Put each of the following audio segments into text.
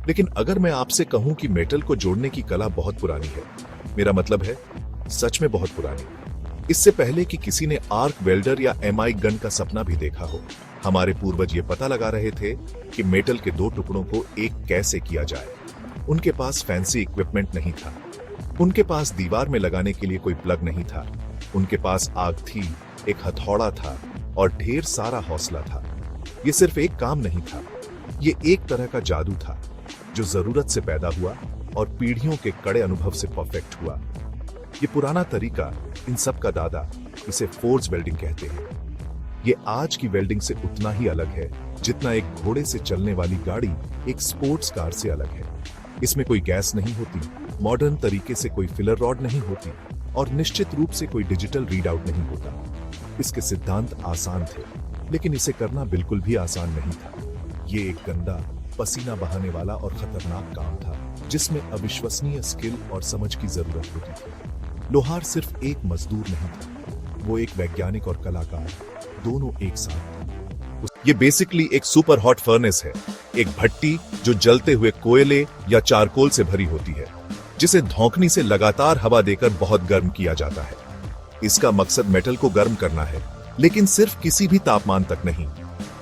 लेकिन अगर मैं आपसे कहूं कि मेटल को जोड़ने की कला बहुत पुरानी है, मेरा मतलब है सच में बहुत पुरानी। इससे पहले कि किसी ने आर्क वेल्डर या एमआई गन का सपना भी देखा हो, हमारे पूर्वज ये पता लगा रहे थे कि मेटल के दो टुकड़ों को एक कैसे किया जाए। उनके पास फैंसी इक्विपमेंट नहीं था, उनके पास दीवार में लगाने के लिए कोई प्लग नहीं था, उनके पास आग थी, एक हथौड़ा था और ढेर सारा हौसला था। ये सिर्फ एक काम नहीं था, ये एक तरह का जादू था जो जरूरत से पैदा हुआ और पीढ़ियों के कड़े अनुभव से परफेक्ट हुआ। ये पुराना तरीका, इन सब का दादा, इसे फोर्ज वेल्डिंग कहते हैं। ये आज की वेल्डिंग से उतना ही अलग है जितना एक घोड़े से चलने वाली गाड़ी एक स्पोर्ट्स कार से अलग है। इसमें कोई गैस नहीं होती, मॉडर्न तरीके से कोई फिलर रॉड नहीं होती और निश्चित रूप से कोई डिजिटल रीडआउट नहीं होता। इसके सिद्धांत आसान थे, लेकिन इसे करना बिल्कुल भी आसान नहीं था। ये एक गंदा, पसीना बहाने वाला और खतरनाक काम था जिसमें अविश्वसनीय स्किल और समझ की जरूरत होती थी। लोहार सिर्फ एक मजदूर नहीं था, वो एक वैज्ञानिक और कलाकार, दोनों एक साथ थे। ये बेसिकली एक सुपर हॉट फर्नेस है, एक भट्टी जो जलते हुए कोयले या चारकोल से भरी होती है, जिसे धौंकनी से लगातार हवा देकर बहुत गर्म किया जाता है। इसका मकसद मेटल को गर्म करना है, लेकिन सिर्फ किसी भी तापमान तक नहीं।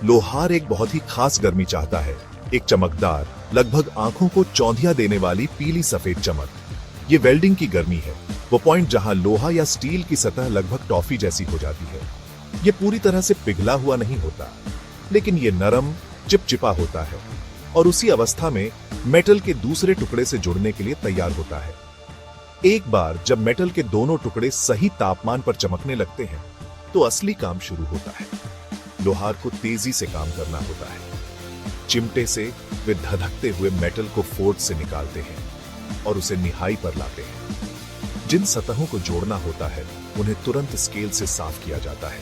लोहार एक बहुत ही खास गर्मी चाहता है, एक चमकदार, लगभग आंखों को चौंधिया देने वाली पीली सफेद चमक। ये वेल्डिंग की गर्मी है, वो पॉइंट जहां लोहा या स्टील की सतह लगभग टॉफी जैसी हो जाती है। ये पूरी तरह से पिघला हुआ नहीं होता, लेकिन ये नरम, चिपचिपा होता है और उसी अवस्था में मेटल के दूसरे टुकड़े से जुड़ने के लिए तैयार होता है। एक बार जब मेटल के दोनों टुकड़े सही तापमान पर चमकने लगते हैं, तो असली काम शुरू होता है। लोहार को तेजी से काम करना होता है। चिमटे से वे धधकते हुए मेटल को फोर्ज से निकालते हैं और उसे निहाई पर लाते हैं। जिन सतहों को जोड़ना होता है, उन्हें तुरंत स्केल से साफ किया जाता है।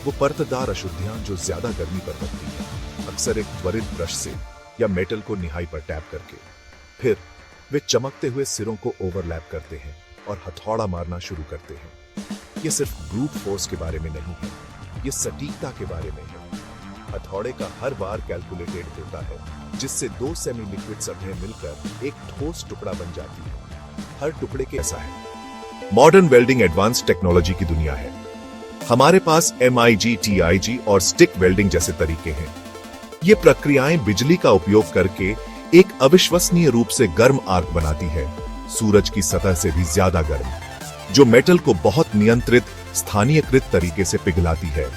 वो परतदार अशुद्धियां जो ज्यादा गर्मी पर बनती हैं, अक्सर एक त्वरित ब्रश से या मेटल को निहाई पर टैप करके। फिर वे चमकते हुए सिरों को ओवरलैप करते हैं और हथौड़ा मारना शुरू करते हैं। ये सिर्फ ब्रूट फोर्स के बारे में नहीं है, ये सटीकता के बारे में है। हथौड़े का हर बार कैलकुलेटेड होता है, जिससे दो सेमी लिक्विड सतहें मिलकर एक ठोस टुकड़ा बन जाती है। हर टुकड़े के ऐसा है। मॉडर्न वेल्डिंग एडवांस टेक्नोलॉजी की दुनिया है। हमारे पास MIG, TIG और स्टिक वेल्डिंग जैसे तरीके हैं। ये प्रक्रियाएं बिजली का उपयोग करके एक अविश्वसनीय रूप से गर्म आर्क बनाती है, सूरज की सतह से भी ज्यादा गर्म, जो मेटल को बहुत नियंत्रित, स्थानीयकृत तरीके से पिघलाती है।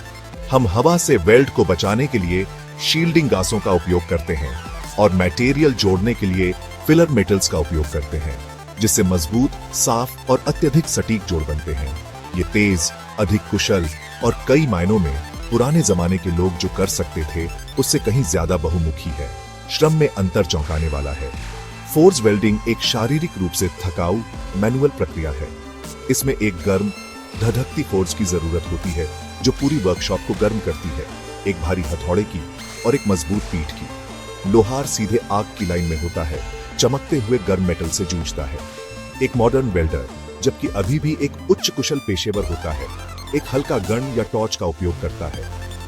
हम हवा से वेल्ड को बचाने के लिए शील्डिंग गासों का उपयोग करते हैं और मटेरियल जोड़ने के लिए फिलर मेटल्स का उपयोग करते हैं, जिससे मजबूत, साफ और अत्यधिक सटीक जोड़ बनते हैं। ये तेज, अधिक कुशल और कई मायनों में पुराने जमाने के लोग जो कर सकते थे, उससे कहीं ज्यादा बहुमुखी है। श्रम में अंतर चौंकाने वाला है। फोर्ज वेल्डिंग एक शारीरिक रूप से थकाऊ, मैनुअल प्रक्रिया है। इसमें एक गर्म, धधकती फोर्ज की जरूरत होती है जो पूरी वर्कशॉप को गर्म करती है, एक भारी हथौड़े की और एक मजबूत पीठ की। लोहार सीधे आग की लाइन में होता है, चमकते हुए गर्म मेटल से जूझता है। एक मॉडर्न वेल्डर, जबकि अभी भी एक उच्च कुशल पेशेवर होता है, एक हल्का गन या टॉर्च का उपयोग करता है।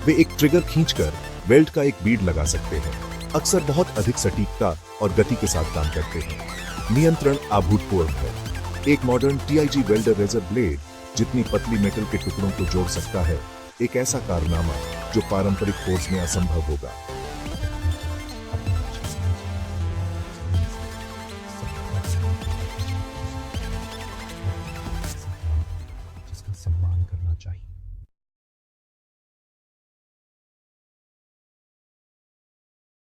वे एक ट्रिगर खींचकर वेल्ड का एक बीड लगा सकते हैं, अक्सर बहुत अधिक सटीकता और गति के साथ काम करते हैं। नियंत्रण अभूतपूर्व है। एक modern TIG welder razor blade जितनी पतली मेटल के टुकड़ों को जोड़ सकता है, एक ऐसा कारनामा जो पारंपरिक फोर्ज में असंभव होगा। जिसका सम्मान करना चाहिए।